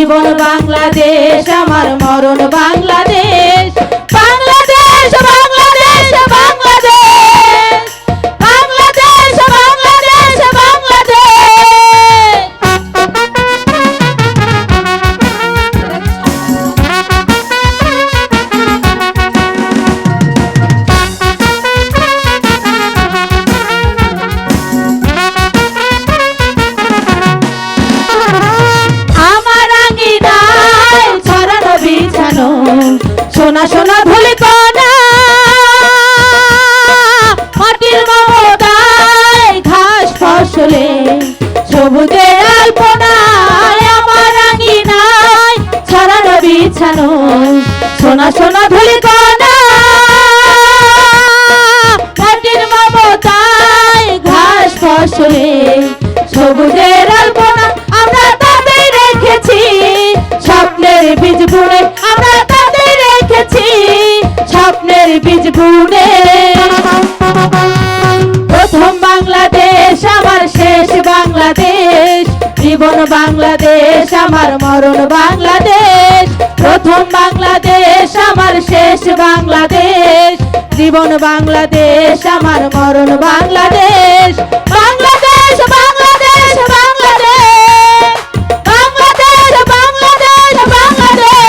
জীবন বাংলাদেশ আমার মরণ বাংলাদেশ বাংলাদেশ বাংলাদেশ বাংলাদেশ বাংলাদেশ বাংলাদেশ বাংলাদেশ সোনা সোনা ধুলি কণা মাটির মমতায় ঘাস ফসলে সবুজের আলপনায় আমার আঙিনায় ছড়ানো বিছানো সোনা সোনা ধুলি কণা মাটির মমতায় ঘাস ফসলে সবুজের আলপনা আমরা তাদের রেখেছি স্বপ্নের বীজ বুনে আমরা স্বপ্নের বীজ বুনে প্রথম বাংলাদেশ আমার শেষ বাংলাদেশ জীবন বাংলাদেশ আমার মরণ বাংলাদেশ প্রথম বাংলাদেশ আমার শেষ বাংলাদেশ জীবন বাংলাদেশ আমার মরণ বাংলাদেশ বাংলাদেশ বাংলাদেশ বাংলাদেশ বাংলাদেশ বাংলাদেশ বাংলাদেশ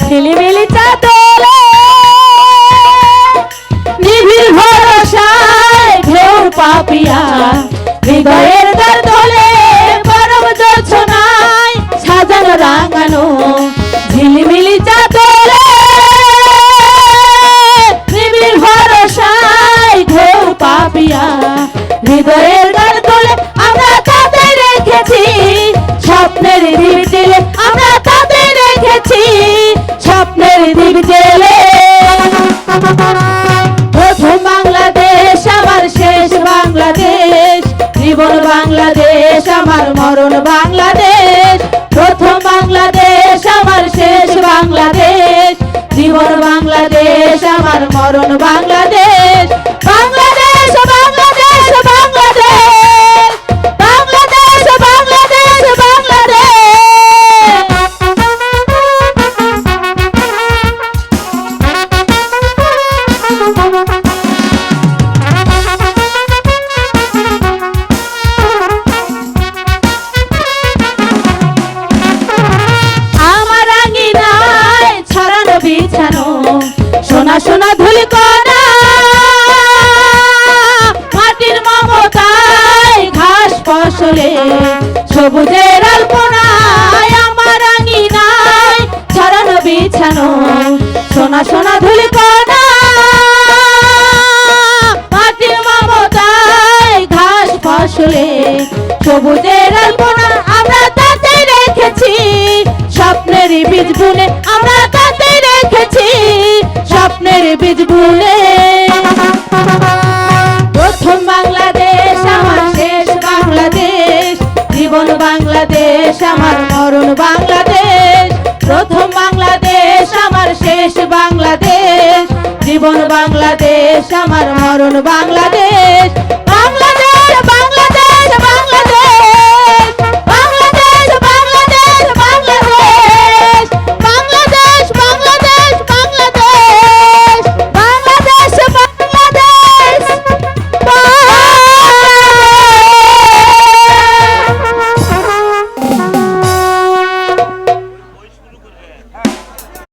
ঝিলিমিলি চাদরে নিবিড় ভরসায় ঢেউ পাপিয়া হৃদয়ের দ্বার দোলে পরম জোছনায় সাজানো রাঙানো ঝিলিমিলি চাদরে নিবিড় ভরসায় ঢেউ পাপিয়া হৃদয়ের দ্বার দোলে আমরা তাদের রেখেছি স্বপ্নের দ্বীপ জেলে আমরা তাদের রেখেছি স্বপ্নের দ্বীপ জেলে প্রথম বাংলাদেশ আমার শেষ বাংলাদেশ জীবন বাংলাদেশ আমার মরণ বাংলাদেশ প্রথম বাংলাদেশ আমার শেষ বাংলাদেশ জীবন বাংলাদেশ আমার মরণ বাংলাদেশ বাংলাদেশ বাংলাদেশ বাংলাদেশ বাংলাদেশ বাংলাদেশ বাংলাদেশ আমার আঙিনায় ছড়ানো বিছানো সোনা সোনা ধুলি কণা মাটির মমতায় ঘাস ফসলে সবুজের আলপনায় আমার আঙিনায় ছড়ানো বিছানো সোনা সোনা ধুলি কণা মাটির মমতায় ঘাস ফসলে সবুজের আলপনা আমরা তাতে রেখেছি স্বপ্নের বীজ বুনে আমরা তাতে রেখেছি স্বপ্নের বীজ বুনে প্রথম বাংলাদেশ আমার শেষ বাংলাদেশ জীবন বাংলাদেশ আমার মরণ বাংলাদেশ প্রথম বাংলাদেশ আমার শেষ বাংলাদেশ জীবন বাংলাদেশ আমার মরণ বাংলাদেশ